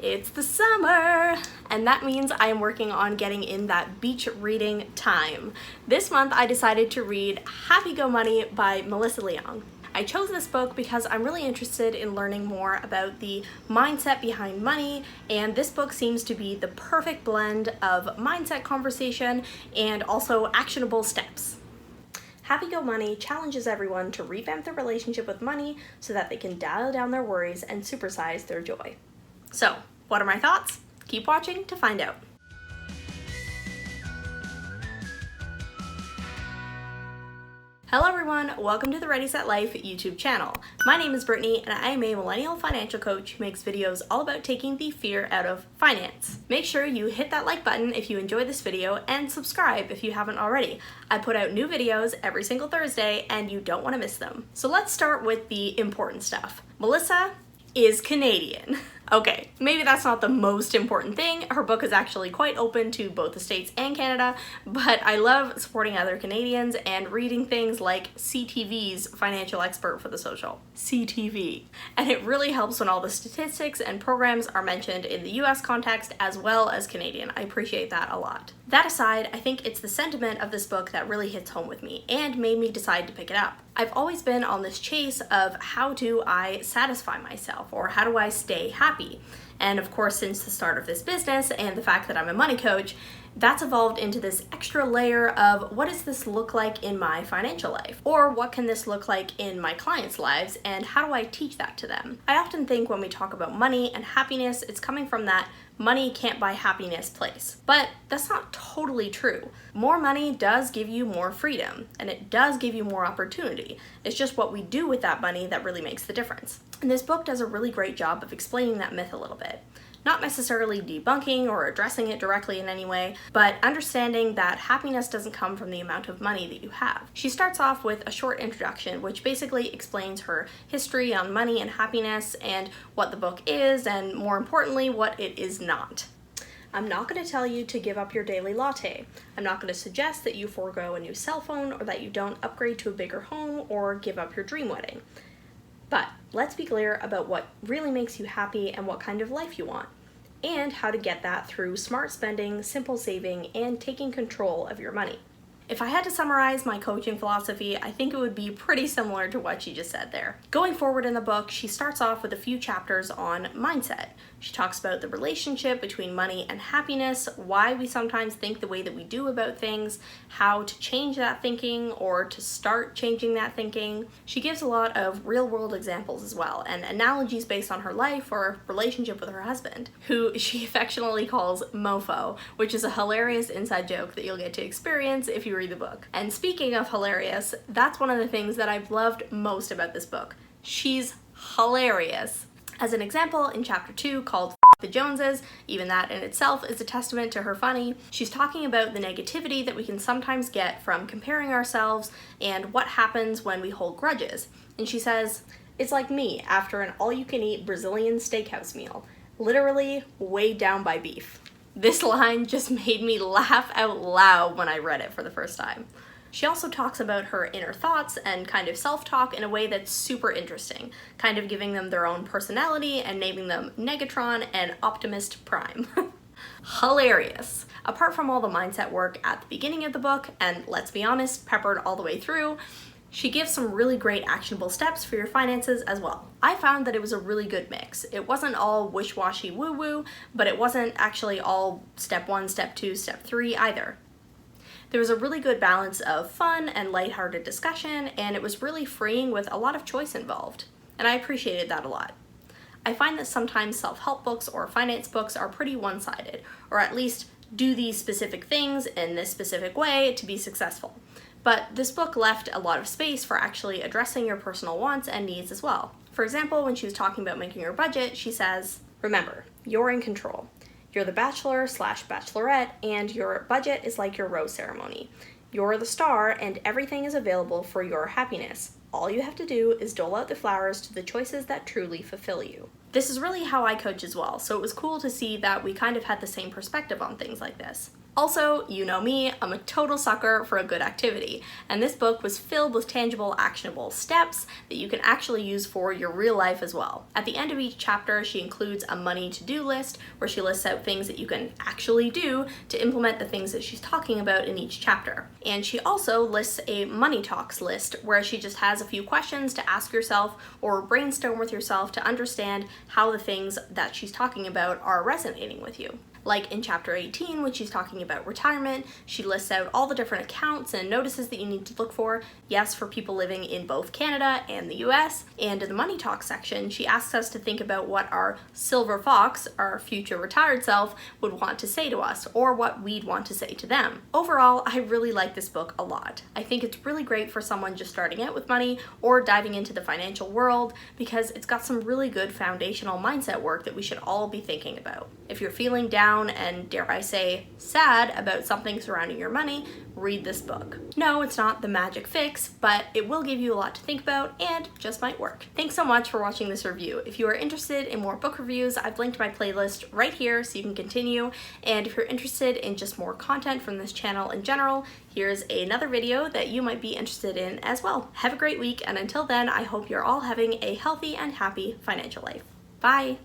It's the summer, and that means I am working on getting in that beach reading time. This month I decided to read Happy Go Money by Melissa Leong. I chose this book because I'm really interested in learning more about the mindset behind money, and this book seems to be the perfect blend of mindset conversation and also actionable steps. Happy Go Money challenges everyone to revamp their relationship with money so that they can dial down their worries and supersize their joy. So, what are my thoughts? Keep watching to find out. Hello everyone, welcome to the Ready Set Life YouTube channel. My name is Brittany and I am a millennial financial coach who makes videos all about taking the fear out of finance. Make sure you hit that like button if you enjoyed this video and subscribe if you haven't already. I put out new videos every single Thursday and you don't want to miss them. So let's start with the important stuff. Melissa is Canadian. Okay, maybe that's not the most important thing. Her book is actually quite open to both the States and Canada, but I love supporting other Canadians and reading things like CTV's Financial Expert for the Social. CTV. And it really helps when all the statistics and programs are mentioned in the US context as well as Canadian. I appreciate that a lot. That aside, I think it's the sentiment of this book that really hits home with me and made me decide to pick it up. I've always been on this chase of how do I satisfy myself or how do I stay happy? And of course, since the start of this business and the fact that I'm a money coach, that's evolved into this extra layer of what does this look like in my financial life? Or what can this look like in my clients' lives and how do I teach that to them? I often think when we talk about money and happiness, it's coming from that money can't buy happiness place. But that's not totally true. More money does give you more freedom and it does give you more opportunity. It's just what we do with that money that really makes the difference. And this book does a really great job of explaining that myth a little bit. Not necessarily debunking or addressing it directly in any way, but understanding that happiness doesn't come from the amount of money that you have. She starts off with a short introduction, which basically explains her history on money and happiness and what the book is, and more importantly, what it is not. I'm not going to tell you to give up your daily latte. I'm not going to suggest that you forego a new cell phone or that you don't upgrade to a bigger home or give up your dream wedding. But let's be clear about what really makes you happy and what kind of life you want, and how to get that through smart spending, simple saving, and taking control of your money. If I had to summarize my coaching philosophy, I think it would be pretty similar to what she just said there. Going forward in the book, she starts off with a few chapters on mindset. She talks about the relationship between money and happiness, why we sometimes think the way that we do about things, how to change that thinking or to start changing that thinking. She gives a lot of real-world examples as well, and analogies based on her life or relationship with her husband, who she affectionately calls Mofo, which is a hilarious inside joke that you'll get to experience if you read the book. And speaking of hilarious, that's one of the things that I've loved most about this book. She's hilarious. As an example, in chapter 2 called F the Joneses, even that in itself is a testament to her funny, she's talking about the negativity that we can sometimes get from comparing ourselves and what happens when we hold grudges. And she says, it's like me after an all-you-can-eat Brazilian steakhouse meal, literally weighed down by beef. This line just made me laugh out loud when I read it for the first time. She also talks about her inner thoughts and kind of self-talk in a way that's super interesting, kind of giving them their own personality and naming them Negatron and Optimist Prime. Hilarious. Apart from all the mindset work at the beginning of the book, and let's be honest, peppered all the way through, she gives some really great actionable steps for your finances as well. I found that it was a really good mix. It wasn't all wish-washy woo-woo, but it wasn't actually all step 1, step 2, step 3 either. There was a really good balance of fun and lighthearted discussion, and it was really freeing with a lot of choice involved. And I appreciated that a lot. I find that sometimes self-help books or finance books are pretty one-sided, or at least do these specific things in this specific way to be successful. But this book left a lot of space for actually addressing your personal wants and needs as well. For example, when she was talking about making her budget, she says, remember, you're in control. You're the bachelor/bachelorette, and your budget is like your rose ceremony. You're the star, and everything is available for your happiness. All you have to do is dole out the flowers to the choices that truly fulfill you. This is really how I coach as well, so it was cool to see that we kind of had the same perspective on things like this. Also, you know me, I'm a total sucker for a good activity, and this book was filled with tangible, actionable steps that you can actually use for your real life as well. At the end of each chapter, she includes a money to-do list where she lists out things that you can actually do to implement the things that she's talking about in each chapter. And she also lists a money talks list where she just has a few questions to ask yourself or brainstorm with yourself to understand how the things that she's talking about are resonating with you. Like in chapter 18, when she's talking about retirement, she lists out all the different accounts and notices that you need to look for, yes, for people living in both Canada and the US. And in the Money Talk section, she asks us to think about what our silver fox, our future retired self, would want to say to us, or what we'd want to say to them. Overall, I really like this book a lot. I think it's really great for someone just starting out with money or diving into the financial world because it's got some really good foundational mindset work that we should all be thinking about. If you're feeling down and, dare I say, sad about something surrounding your money, read this book. No, it's not the magic fix, but it will give you a lot to think about and just might work. Thanks so much for watching this review. If you are interested in more book reviews, I've linked my playlist right here so you can continue. And if you're interested in just more content from this channel in general, here's another video that you might be interested in as well. Have a great week, and until then, I hope you're all having a healthy and happy financial life. Bye!